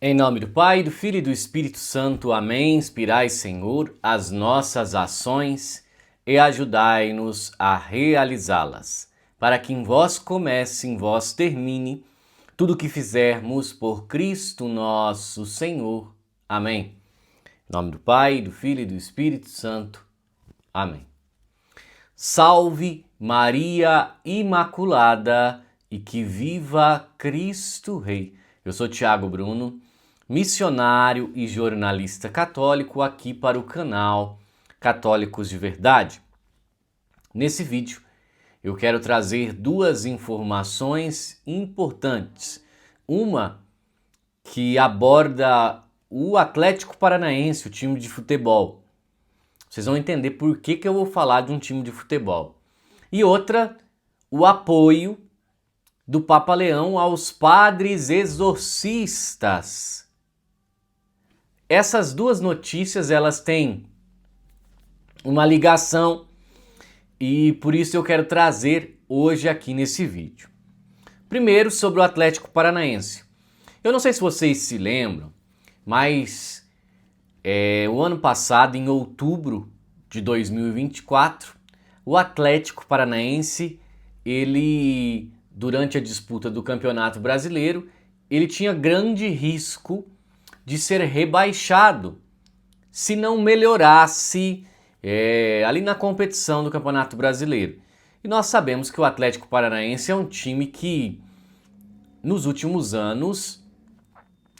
Em nome do Pai, do Filho e do Espírito Santo. Amém. Inspirai, Senhor, as nossas ações e ajudai-nos a realizá-las, para que em vós comece, em vós termine, tudo o que fizermos por Cristo nosso Senhor. Amém. Em nome do Pai, do Filho e do Espírito Santo. Amém. Salve Maria Imaculada e que viva Cristo Rei. Eu sou Tiago Bruno, missionário e jornalista católico aqui para o canal Católicos de Verdade. Nesse vídeo eu quero trazer duas informações importantes. Uma que aborda o Atlético Paranaense, o time de futebol. Vocês vão entender por que eu vou falar de um time de futebol. E outra, o apoio do Papa Leão aos padres exorcistas. Essas duas notícias, elas têm uma ligação e por isso eu quero trazer hoje aqui nesse vídeo. Primeiro, sobre o Atlético Paranaense. Eu não sei se vocês se lembram, mas o ano passado, em outubro de 2024, o Atlético Paranaense, ele, durante a disputa do Campeonato Brasileiro, ele tinha grande risco de ser rebaixado se não melhorasse ali na competição do Campeonato Brasileiro. E nós sabemos que o Atlético Paranaense é um time que, nos últimos anos,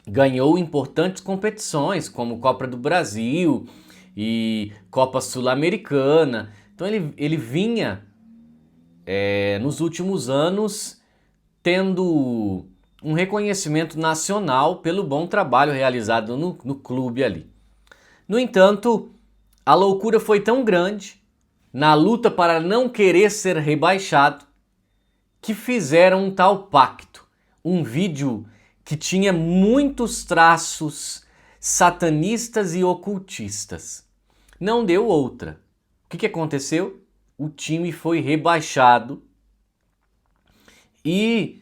ganhou importantes competições, como Copa do Brasil e Copa Sul-Americana. Então ele vinha, nos últimos anos, tendo um reconhecimento nacional pelo bom trabalho realizado no clube ali. No entanto, a loucura foi tão grande na luta para não querer ser rebaixado que fizeram um tal pacto, um vídeo que tinha muitos traços satanistas e ocultistas. Não deu outra. O que aconteceu? O time foi rebaixado e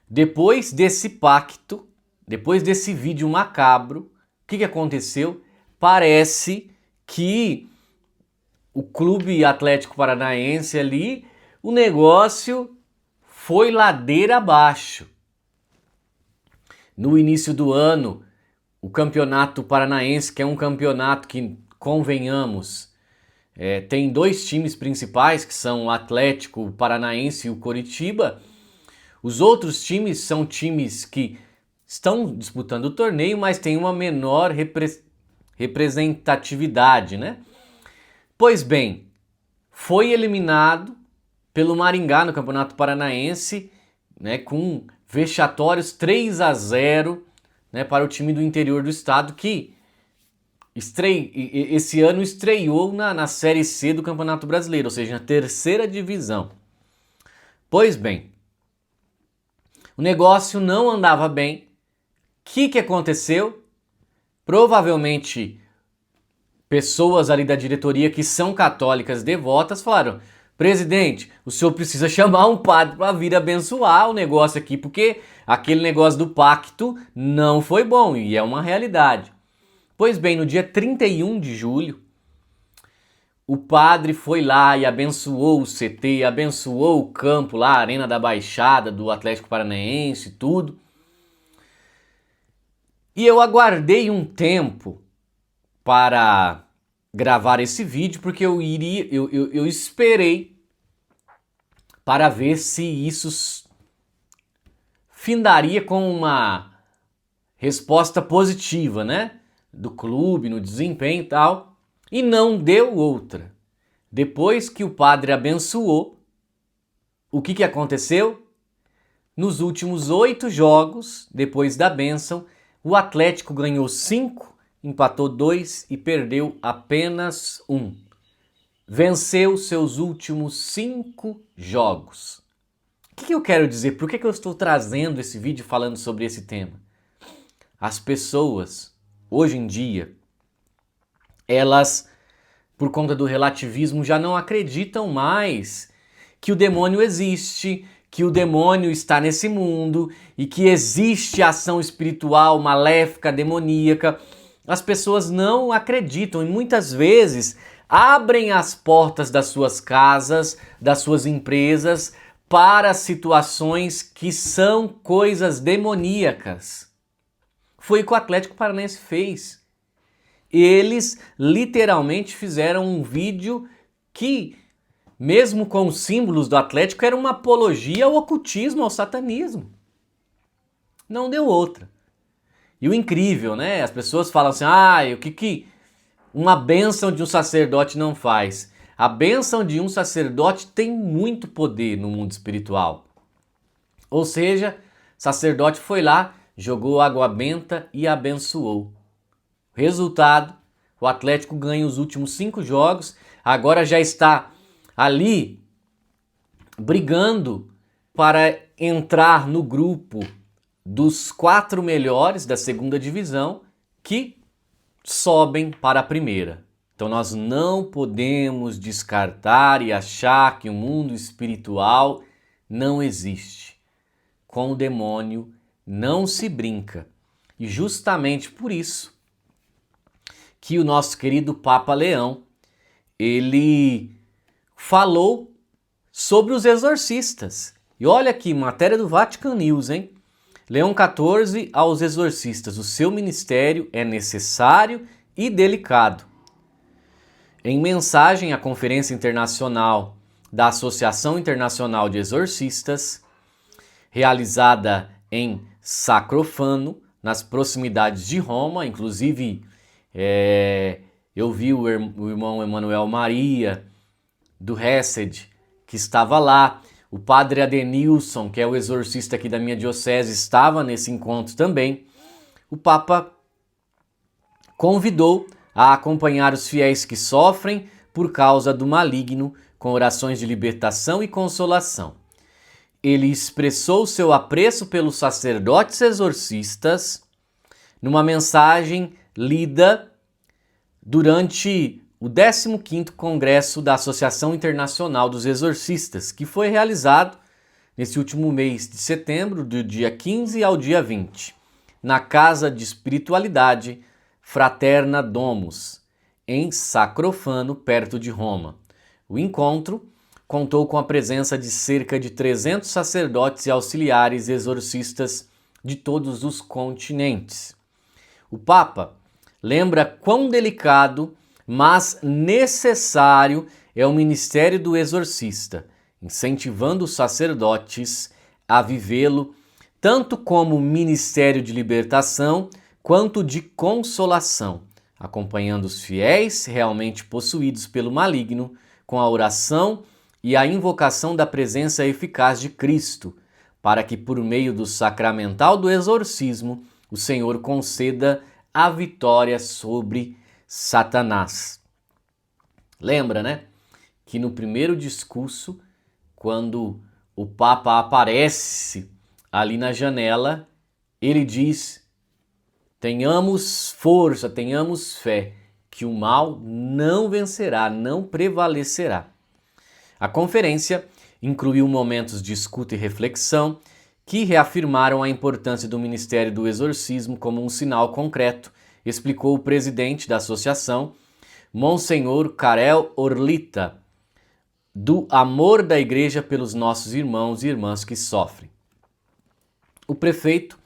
depois desse pacto, depois desse vídeo macabro, o que aconteceu? Parece que o Clube Atlético Paranaense ali, o negócio foi ladeira abaixo. No início do ano, o Campeonato Paranaense, que é um campeonato que, convenhamos, tem dois times principais, que são o Atlético Paranaense e o Coritiba. Os outros times são times que estão disputando o torneio, mas têm uma menor representatividade, né? Pois bem, foi eliminado pelo Maringá no Campeonato Paranaense, né, com vexatórios 3-0, né, para o time do interior do estado, que esse ano estreou na Série C do Campeonato Brasileiro, ou seja, na terceira divisão. Pois bem, o negócio não andava bem. O que aconteceu? Provavelmente pessoas ali da diretoria que são católicas devotas falaram: presidente, o senhor precisa chamar um padre para vir abençoar o negócio aqui, porque aquele negócio do pacto não foi bom e é uma realidade. Pois bem, no dia 31 de julho, o padre foi lá e abençoou o CT, abençoou o campo lá, a Arena da Baixada do Atlético Paranaense, tudo. E eu aguardei um tempo para gravar esse vídeo, porque eu esperei para ver se isso findaria com uma resposta positiva, né? Do clube, no desempenho e tal. E não deu outra. Depois que o padre abençoou, o que aconteceu? Nos últimos 8 jogos, depois da bênção, o Atlético ganhou 5, empatou 2 e perdeu apenas 1. Venceu seus últimos 5 jogos. O que eu quero dizer? Por que eu estou trazendo esse vídeo falando sobre esse tema? As pessoas, hoje em dia, elas, por conta do relativismo, já não acreditam mais que o demônio existe, que o demônio está nesse mundo e que existe ação espiritual maléfica, demoníaca, as pessoas não acreditam e muitas vezes abrem as portas das suas casas, das suas empresas para situações que são coisas demoníacas. Foi o que o Atlético Paranaense fez. Eles literalmente fizeram um vídeo que, mesmo com os símbolos do Atlético, era uma apologia ao ocultismo, ao satanismo. Não deu outra. E o incrível, né? As pessoas falam assim, o que uma bênção de um sacerdote não faz? A bênção de um sacerdote tem muito poder no mundo espiritual. Ou seja, o sacerdote foi lá, jogou água benta e abençoou. Resultado, o Atlético ganha os últimos 5 jogos, agora já está ali brigando para entrar no grupo dos 4 melhores da segunda divisão que sobem para a primeira. Então nós não podemos descartar e achar que o mundo espiritual não existe. Com o demônio não se brinca. E justamente por isso que o nosso querido Papa Leão, ele falou sobre os exorcistas. E olha aqui, matéria do Vatican News, hein? Leão XIV aos exorcistas. O seu ministério é necessário e delicado. Em mensagem à Conferência Internacional da Associação Internacional de Exorcistas, realizada em Sacrofano, nas proximidades de Roma, inclusive eu vi o irmão Emanuel Maria, do Hesed, que estava lá. O padre Adenilson, que é o exorcista aqui da minha diocese, estava nesse encontro também. O Papa convidou a acompanhar os fiéis que sofrem por causa do maligno com orações de libertação e consolação. Ele expressou seu apreço pelos sacerdotes exorcistas numa mensagem lida durante o 15º Congresso da Associação Internacional dos Exorcistas, que foi realizado nesse último mês de setembro, do dia 15 ao dia 20, na Casa de Espiritualidade Fraterna Domus, em Sacrofano, perto de Roma. O encontro contou com a presença de cerca de 300 sacerdotes e auxiliares exorcistas de todos os continentes. O Papa lembra quão delicado, mas necessário é o ministério do exorcista, incentivando os sacerdotes a vivê-lo tanto como ministério de libertação quanto de consolação, acompanhando os fiéis realmente possuídos pelo maligno com a oração e a invocação da presença eficaz de Cristo, para que por meio do sacramental do exorcismo o Senhor conceda a vitória sobre Satanás. Lembra, né? Que no primeiro discurso, quando o Papa aparece ali na janela, ele diz: tenhamos força, tenhamos fé, que o mal não vencerá, não prevalecerá. A conferência incluiu momentos de escuta e reflexão que reafirmaram a importância do Ministério do Exorcismo como um sinal concreto, explicou o presidente da associação, Monsenhor Karel Orlita, do amor da Igreja pelos nossos irmãos e irmãs que sofrem. O prefeito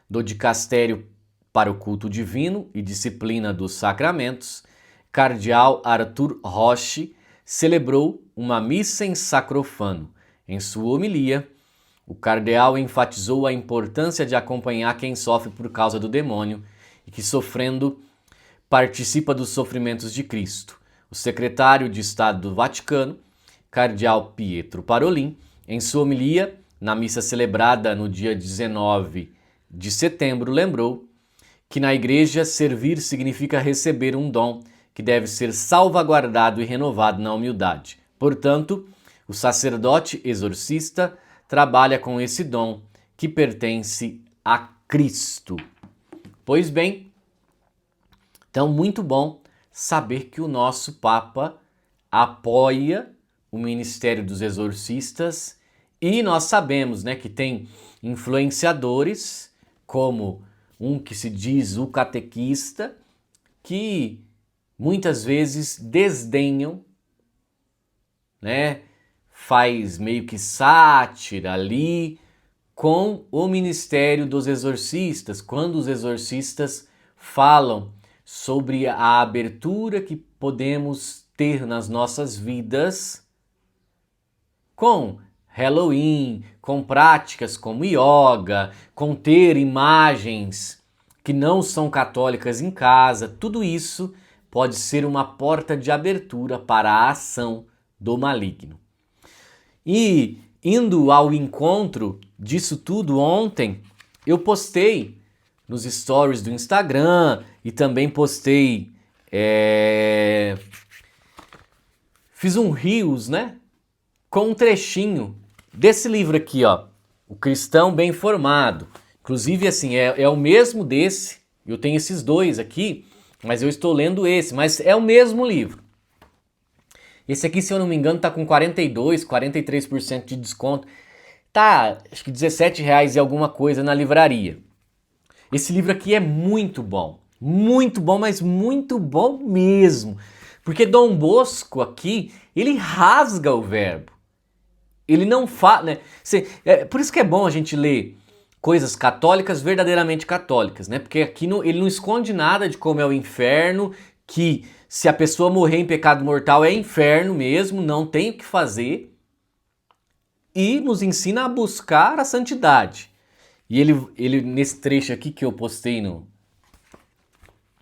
do Dicastério para o Culto Divino e Disciplina dos Sacramentos, Cardeal Arthur Roche, celebrou uma missa em Sacrofano. Em sua homilia, o cardeal enfatizou a importância de acompanhar quem sofre por causa do demônio e que, sofrendo, participa dos sofrimentos de Cristo. O secretário de Estado do Vaticano, Cardeal Pietro Parolin, em sua homilia, na missa celebrada no dia 19 de setembro, lembrou que na igreja servir significa receber um dom que deve ser salvaguardado e renovado na humildade. Portanto, o sacerdote exorcista trabalha com esse dom que pertence a Cristo. Pois bem, então muito bom saber que o nosso Papa apoia o ministério dos exorcistas E nós sabemos, né, que tem influenciadores, como um que se diz o catequista, que muitas vezes desdenham, né, faz meio que sátira ali com o ministério dos exorcistas, quando os exorcistas falam sobre a abertura que podemos ter nas nossas vidas com Halloween, com práticas como yoga, com ter imagens que não são católicas em casa, tudo isso pode ser uma porta de abertura para a ação do maligno. E indo ao encontro disso tudo ontem, eu postei nos stories do Instagram e também postei, fiz um Reels, né, com um trechinho desse livro aqui, ó, O Cristão Bem Formado. Inclusive, assim, é o mesmo desse, eu tenho esses dois aqui, mas eu estou lendo esse, mas é o mesmo livro. Esse aqui, se eu não me engano, tá com 42%, 43% de desconto. Tá, acho que R$17 e alguma coisa na livraria. Esse livro aqui é muito bom, mas muito bom mesmo. Porque Dom Bosco aqui, ele rasga o verbo. Ele não fala, né? Por isso que é bom a gente ler coisas católicas verdadeiramente católicas, né? Porque aqui ele não esconde nada de como é o inferno, que se a pessoa morrer em pecado mortal é inferno mesmo, não tem o que fazer. E nos ensina a buscar a santidade. E ele nesse trecho aqui que eu postei no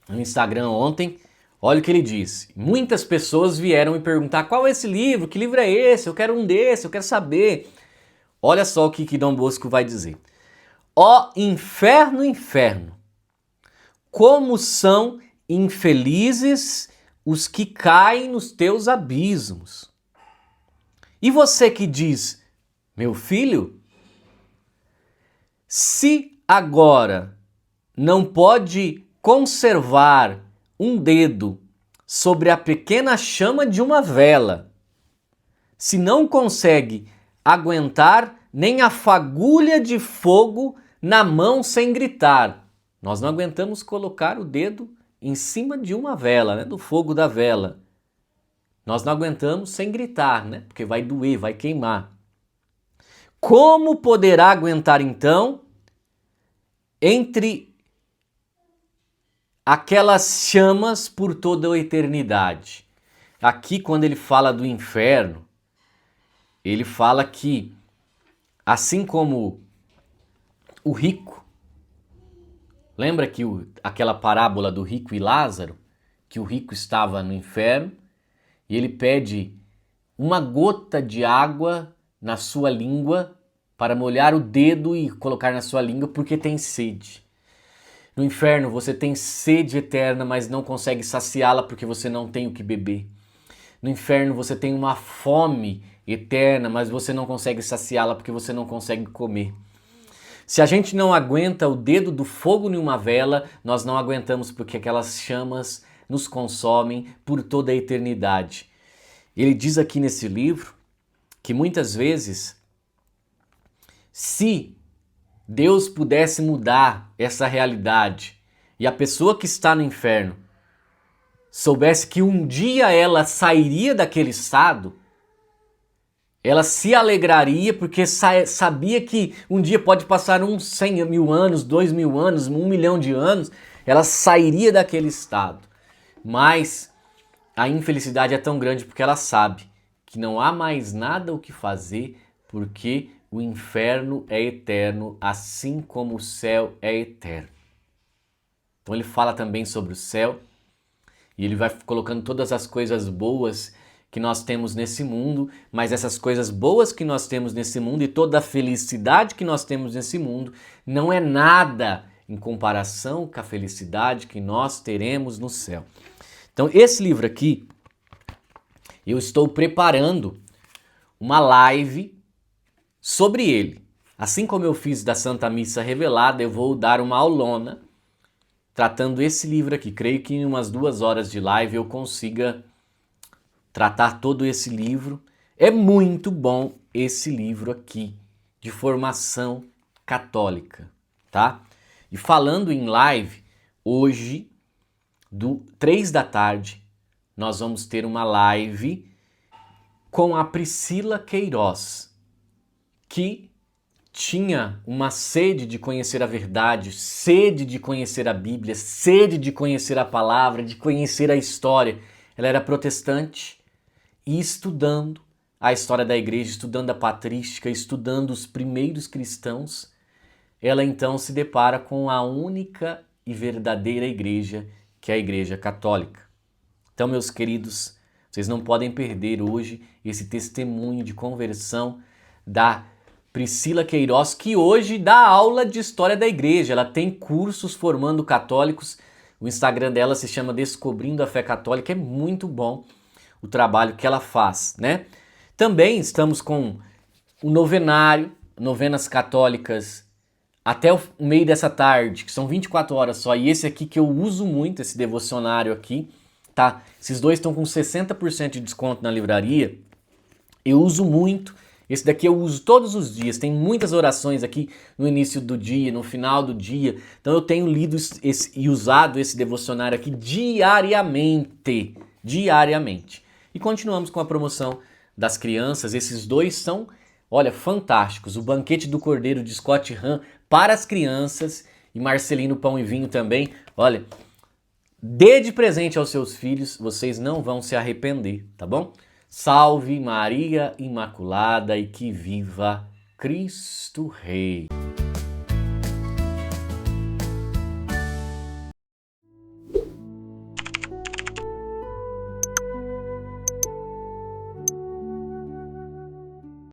Instagram ontem, olha o que ele disse. Muitas pessoas vieram me perguntar: qual é esse livro? Que livro é esse? Eu quero um desse, eu quero saber. Olha só o que Dom Bosco vai dizer. Ó inferno, inferno, como são infelizes os que caem nos teus abismos. E você que diz: meu filho, se agora não pode conservar um dedo sobre a pequena chama de uma vela, se não consegue aguentar nem a fagulha de fogo na mão sem gritar, nós não aguentamos colocar o dedo em cima de uma vela, né, do fogo da vela. Nós não aguentamos sem gritar, né, porque vai doer, vai queimar. Como poderá aguentar então entre aquelas chamas por toda a eternidade? Aqui, quando ele fala do inferno, ele fala que, assim como o rico, lembra que aquela parábola do rico e Lázaro, que o rico estava no inferno e ele pede uma gota de água na sua língua para molhar o dedo e colocar na sua língua porque tem sede. No inferno você tem sede eterna, mas não consegue saciá-la porque você não tem o que beber. No inferno você tem uma fome eterna, mas você não consegue saciá-la porque você não consegue comer. Se a gente não aguenta o dedo do fogo em uma vela, nós não aguentamos porque aquelas chamas nos consomem por toda a eternidade. Ele diz aqui nesse livro que muitas vezes, se Deus pudesse mudar essa realidade e a pessoa que está no inferno soubesse que um dia ela sairia daquele estado, ela se alegraria porque sabia que um dia pode passar uns 100 mil anos, 2 mil anos, 1 milhão de anos, ela sairia daquele estado. Mas a infelicidade é tão grande porque ela sabe que não há mais nada o que fazer porque o inferno é eterno, assim como o céu é eterno. Então ele fala também sobre o céu e ele vai colocando todas as coisas boas que nós temos nesse mundo, mas essas coisas boas que nós temos nesse mundo e toda a felicidade que nós temos nesse mundo não é nada em comparação com a felicidade que nós teremos no céu. Então esse livro aqui, eu estou preparando uma live sobre ele. Assim como eu fiz da Santa Missa Revelada, eu vou dar uma aulona tratando esse livro aqui. Creio que em umas 2 horas de live eu consiga tratar todo esse livro. É muito bom esse livro aqui, de formação católica, tá? E falando em live, hoje, do 3 da tarde, nós vamos ter uma live com a Priscila Queiroz, que tinha uma sede de conhecer a verdade, sede de conhecer a Bíblia, sede de conhecer a palavra, de conhecer a história. Ela era protestante e estudando a história da igreja, estudando a patrística, estudando os primeiros cristãos, ela então se depara com a única e verdadeira igreja, que é a Igreja Católica. Então, meus queridos, vocês não podem perder hoje esse testemunho de conversão da Priscila Queiroz, que hoje dá aula de história da igreja. Ela tem cursos formando católicos. O Instagram dela se chama Descobrindo a Fé Católica. É muito bom o trabalho que ela faz, né? Também estamos com o novenário, novenas católicas até o meio dessa tarde, que são 24 horas só. E esse aqui que eu uso muito, esse devocionário aqui, tá? Esses dois estão com 60% de desconto na livraria. Eu uso muito. Esse daqui eu uso todos os dias. Tem muitas orações aqui no início do dia, no final do dia. Então eu tenho lido e usado esse devocionário aqui diariamente. Diariamente. E continuamos com a promoção das crianças. Esses dois são, olha, fantásticos. O Banquete do Cordeiro de Scott Hahn para as crianças e Marcelino Pão e Vinho também. Olha, dê de presente aos seus filhos, vocês não vão se arrepender, tá bom? Salve Maria Imaculada e que viva Cristo Rei!